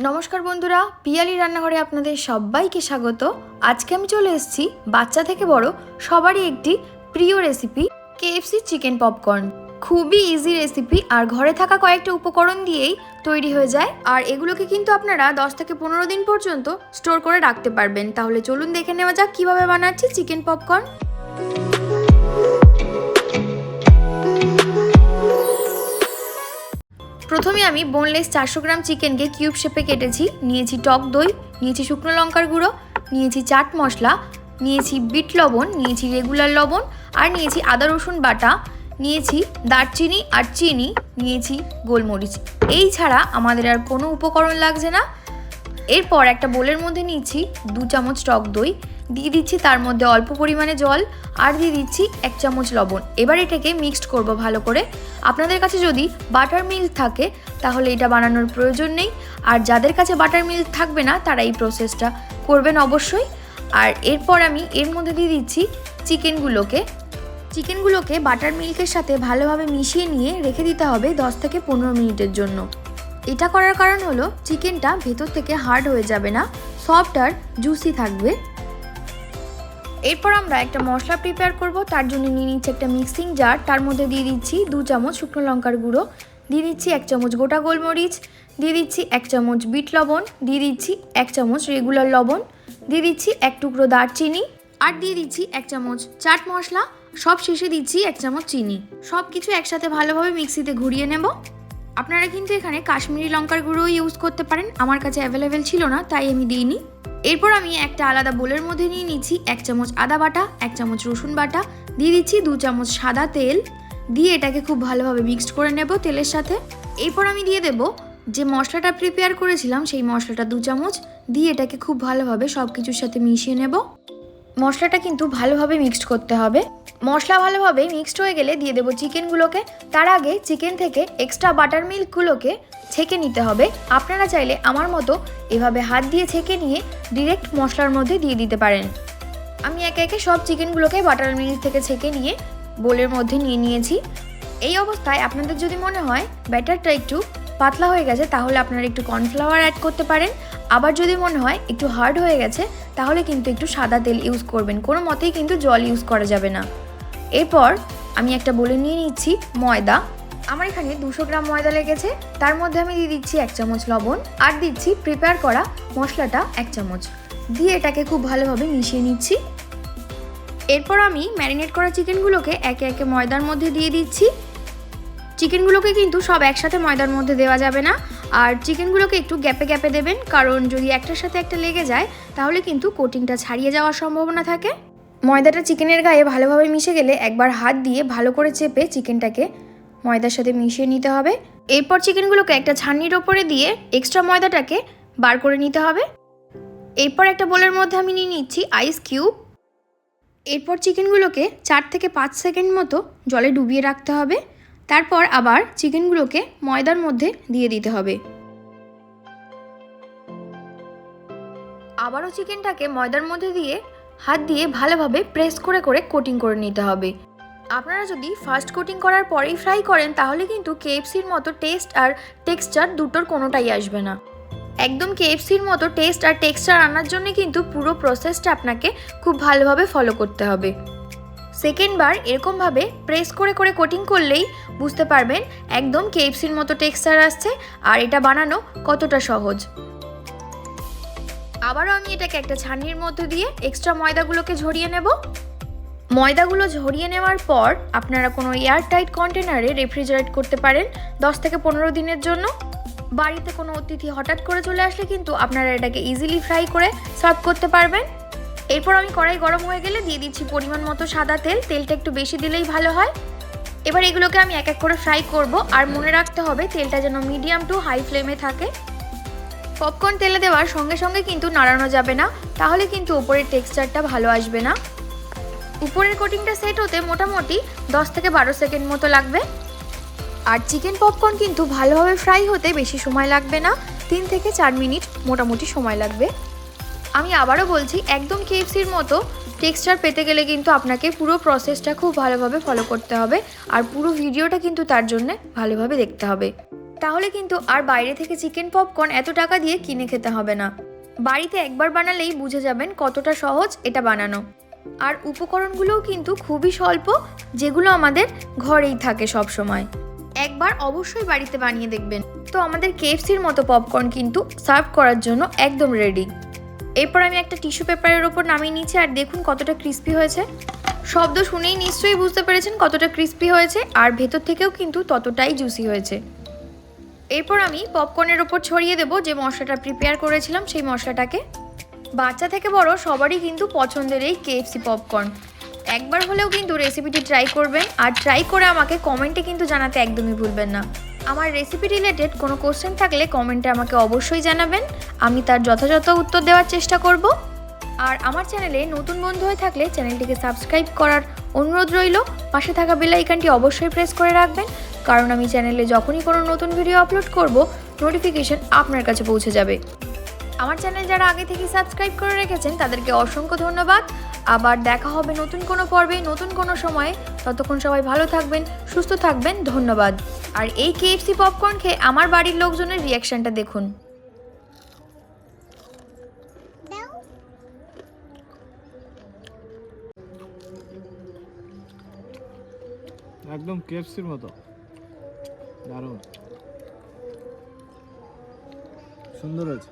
নমস্কার বন্ধুরা, পিয়ালি রান্নাঘরে আপনাদের সবাইকে স্বাগত। আজকে আমি চলে এসেছি বাচ্চা থেকে বড় সবারই একটি প্রিয় রেসিপি কেএফসি চিকেন পপকর্ন। খুবই ইজি রেসিপি আর ঘরে থাকা কয়েকটা উপকরণ দিয়েই তৈরি হয়ে যায়। আর এগুলোকে কিন্তু আপনারা 10 থেকে 15 দিন পর্যন্ত স্টোর করে রাখতে পারবেন। তাহলে চলুন দেখে নেওয়া যাক কীভাবে বানাচ্ছি চিকেন পপকর্ন। প্রথমে আমি বোনলেস 400 গ্রাম চিকেনকে কিউব শেপে কেটেছি। নিয়েছি টক দই, নিয়েছি শুকনো লঙ্কার গুঁড়ো, নিয়েছি চাট মশলা, নিয়েছি বিট লবণ, নিয়েছি রেগুলার লবণ, আর নিয়েছি আদা রসুন বাটা, নিয়েছি দারচিনি আর চিনি, নিয়েছি গোলমরিচ। এই ছাড়া আমাদের আর কোনো উপকরণ লাগছে না। এরপর একটা বোলের মধ্যে নিচ্ছি 2 চামচ টক দই, দিয়ে দিচ্ছি তার মধ্যে অল্প পরিমাণে জল, আর দিয়ে দিচ্ছি 1 চামচ লবণ। এবার এটাকে মিক্সড করব ভালো করে। আপনাদের কাছে যদি বাটার মিল্ক থাকে তাহলে এটা বানানোর প্রয়োজন নেই, আর যাদের কাছে বাটার মিল্ক থাকবে না তারা এই প্রসেসটা করবেন অবশ্যই। আর এরপর আমি এর মধ্যে দিয়ে দিচ্ছি চিকেনগুলোকে বাটার মিল্কের সাথে ভালোভাবে মিশিয়ে নিয়ে রেখে দিতে হবে 10 থেকে 15 মিনিটের জন্য। এটা করার কারণ হলো চিকেনটা ভেতর থেকে হার্ড হয়ে যাবে না, সফট আর জুসি থাকবে। এরপর আমরা একটা মশলা প্রিপেয়ার করব। তার জন্য নিয়ে নিচ্ছি একটা মিক্সিং জার, তার মধ্যে দিয়ে দিচ্ছি 2 চামচ শুকনো লঙ্কার গুঁড়ো, দিয়ে দিচ্ছি 1 চামচ গোটা গোলমরিচ, দিয়ে দিচ্ছি 1 চামচ বিট লবণ, দিয়ে দিচ্ছি 1 চামচ রেগুলার লবণ, দিয়ে দিচ্ছি 1 টুকরো দারচিনি, আর দিয়ে দিচ্ছি 1 চামচ চাট মশলা, সব শেষে দিচ্ছি 1 চামচ চিনি। সব কিছু একসাথে ভালোভাবে মিক্সিতে ঘুরিয়ে নেব। আপনারা কিন্তু এখানে কাশ্মীরি লঙ্কার গুঁড়ো ইউজ করতে পারেন, আমার কাছে অ্যাভেলেবেল ছিল না তাই আমি দিইনি। এরপর আমি একটা আলাদা বোলের মধ্যে নিয়ে নিচ্ছি 1 চামচ আদা বাটা, 1 চামচ রসুন বাটা, দিয়ে দিচ্ছি 2 চামচ সাদা তেল, দিয়ে এটাকে খুব ভালোভাবে মিক্সড করে নেব তেলের সাথে। এরপর আমি দিয়ে দেব যে মশলাটা প্রিপেয়ার করেছিলাম সেই মশলাটা 2 চামচ, দিয়ে এটাকে খুব ভালোভাবে সব কিছুর সাথে মিশিয়ে নেব। মশলাটা কিন্তু ভালোভাবে মিক্সড করতে হবে। মশলা ভালোভাবে মিক্সড হয়ে গেলে দিয়ে দেবো চিকেনগুলোকে। তার আগে চিকেন থেকে এক্সট্রা বাটার মিল্কগুলোকে ছেঁকে নিতে হবে। আপনারা চাইলে আমার মতো এভাবে হাত দিয়ে ছেঁকে নিয়ে ডিরেক্ট মশলার মধ্যে দিয়ে দিতে পারেন। আমি একে একে সব চিকেনগুলোকে বাটার মিল্ক থেকে ছেঁকে নিয়ে বোলের মধ্যে নিয়ে নিয়েছি। এই অবস্থায় আপনাদের যদি মনে হয় ব্যাটারটা একটু পাতলা হয়ে গেছে তাহলে আপনারা একটু কর্নফ্লাওয়ার অ্যাড করতে পারেন। আবার যদি মনে হয় একটু হার্ড হয়ে গেছে তাহলে কিন্তু একটু সাদা তেল ইউজ করবেন, কোনো মতেই কিন্তু জল ইউজ করা যাবে না। এরপর আমি একটা বোলে নিয়ে নিচ্ছি ময়দা। আমার এখানে 200 গ্রাম ময়দা লেগেছে। তার মধ্যে আমি দিয়ে দিচ্ছি 1 চামচ লবণ, আর দিচ্ছি প্রিপেয়ার করা মশলাটা 1 চামচ, দিয়ে এটাকে খুব ভালোভাবে মিশিয়ে নিচ্ছি। এরপর আমি ম্যারিনেট করা চিকেনগুলোকে একে একে ময়দার মধ্যে দিয়ে দিচ্ছি। চিকেনগুলোকে কিন্তু সব একসাথে ময়দার মধ্যে দেওয়া যাবে না, আর চিকেনগুলোকে একটু গ্যাপে গ্যাপে দেবেন, কারণ যদি একটার সাথে একটা লেগে যায় তাহলে কিন্তু কোটিংটা ছাড়িয়ে যাওয়ার সম্ভাবনা থাকে। ময়দাটা চিকেনের গায়ে ভালোভাবে মিশে গেলে একবার হাত দিয়ে ভালো করে চেপে চিকেনটাকে ময়দার সাথে মিশিয়ে নিতে হবে। এরপর চিকেনগুলোকে একটা ছাঁকনির ওপরে দিয়ে এক্সট্রা ময়দাটাকে বার করে নিতে হবে। এরপর একটা বোলের মধ্যে আমি নিয়ে নিচ্ছি আইস কিউব। এরপর চিকেনগুলোকে 4 থেকে 5 সেকেন্ড মতো জলে ডুবিয়ে রাখতে হবে। তারপর আবার চিকেনগুলোকে ময়দার মধ্যে দিয়ে দিতে হবে। আবারও চিকেনটাকে ময়দার মধ্যে দিয়ে হাত দিয়ে ভালোভাবে প্রেস করে করে কোটিং করে নিতে হবে। আপনারা যদি ফার্স্ট কোটিং করার পরেই ফ্রাই করেন তাহলে কিন্তু কেএফসির মতো টেস্ট আর টেক্সচার দুটোর কোনোটাই আসবে না। একদম কেএফসির মতো টেস্ট আর টেক্সচার আনার জন্য কিন্তু পুরো প্রসেসটা আপনাকে খুব ভালোভাবে ফলো করতে হবে। সেকেন্ডবার এরকমভাবে প্রেস করে করে কোটিং করলেই বুঝতে পারবেন একদম কেএফসির মতো টেক্সচার আসছে আর এটা বানানো কতটা সহজ। আবারও আমি এটাকে একটা ছাঁকনির মধ্যে দিয়ে এক্সট্রা ময়দাগুলোকে ঝরিয়ে নেব। ময়দাগুলো ঝরিয়ে নেওয়ার পর আপনারা কোনো এয়ারটাইট কন্টেনারে রেফ্রিজারেট করতে পারেন 10 থেকে 15 দিনের জন্য। বাড়িতে কোনো অতিথি হঠাৎ করে চলে আসলে কিন্তু আপনারা এটাকে ইজিলি ফ্রাই করে সার্ভ করতে পারবেন। এরপর আমি কড়াই গরম হয়ে গেলে দিয়ে দিচ্ছি পরিমাণ মতো সাদা তেল। তেলটা একটু বেশি দিলেই ভালো হয়। এবার এগুলোকে আমি এক এক করে ফ্রাই করব, আর মনে রাখতে হবে তেলটা যেন মিডিয়াম টু হাই ফ্লেমে থাকে। পপকর্ন তেলে দেওয়ার সঙ্গে সঙ্গে কিন্তু নাড়ানো যাবে না, তাহলে কিন্তু উপরের টেক্সচারটা ভালো আসবে না। উপরের কোটিংটা সেট হতে মোটামুটি 10 থেকে 12 সেকেন্ড মতো লাগবে। আর চিকেন পপকর্ন কিন্তু ভালোভাবে ফ্রাই হতে বেশি সময় লাগবে না, 3 থেকে 4 মিনিট মোটামুটি সময় লাগবে। আমি আবারও বলছি, একদম কেএফসির মতো টেক্সচার পেতে গেলে কিন্তু আপনাকে পুরো প্রসেসটা খুব ভালোভাবে ফলো করতে হবে, আর পুরো ভিডিওটা কিন্তু তার জন্য ভালোভাবে দেখতে হবে। তাহলে কিন্তু আর বাইরে থেকে চিকেন পপকর্ন এত টাকা দিয়ে কিনে খেতে হবে না। বাড়িতে একবার বানালেই বুঝে যাবেন কতটা সহজ এটা বানানো। আর উপকরণগুলোও কিন্তু খুবই স্বল্প, যেগুলো আমাদের ঘরেই থাকে সব সময়। একবার অবশ্যই বাড়িতে বানিয়ে দেখবেন। তো আমাদের কেএফসির মতো পপকর্ন কিন্তু সার্ভ করার জন্য একদম রেডি। এরপর আমি একটা টিস্যু পেপারের ওপর নামিয়ে নিচ্ছি, আর দেখুন কতটা ক্রিস্পি হয়েছে। শব্দ শুনেই নিশ্চয়ই বুঝতে পেরেছেন কতটা ক্রিস্পি হয়েছে, আর ভেতর থেকেও কিন্তু ততটাই জুসি হয়েছে। এরপর আমি পপকর্নের ওপর ছড়িয়ে দেবো যে মশলাটা প্রিপেয়ার করেছিলাম, সেই মশলাটাকে। বাচ্চা থেকে বড় সবারই কিন্তু পছন্দের এই কেএফসি পপকর্ন। একবার হলেও কিন্তু রেসিপিটি ট্রাই করবেন, আর ট্রাই করে আমাকে কমেন্টে কিন্তু জানাতে একদমই ভুলবেন না। আমার রেসিপি রিলেটেড কোনো কোশ্চেন থাকলে কমেন্টে আমাকে অবশ্যই জানাবেন, আমি তার যথাযথ উত্তর দেওয়ার চেষ্টা করব। আর আমার চ্যানেলে নতুন বন্ধু হয়ে থাকলে চ্যানেলটিকে সাবস্ক্রাইব করার অনুরোধ রইল। পাশে থাকা বেল আইকনটি অবশ্যই প্রেস করে রাখবেন, কারণ আমি চ্যানেলে যখনই কোনো নতুন ভিডিও আপলোড করব নোটিফিকেশন আপনার কাছে পৌঁছে যাবে। আমার চ্যানেল যারা আগে থেকে সাবস্ক্রাইব করে রেখেছেন তাদেরকে অসংখ্য ধন্যবাদ। আবার দেখা হবে নতুন কোনো পর্বে, নতুন কোনো সময়ে। ততক্ষণ সবাই ভালো থাকবেন, সুস্থ থাকবেন। ধন্যবাদ। আর এই কেএফসি পপকর্ন খেয়ে আমার বাড়ির লোকজনের রিয়াকশনটা দেখুন। একদম কেএফসির মতো, দারুণ সুন্দর আছে।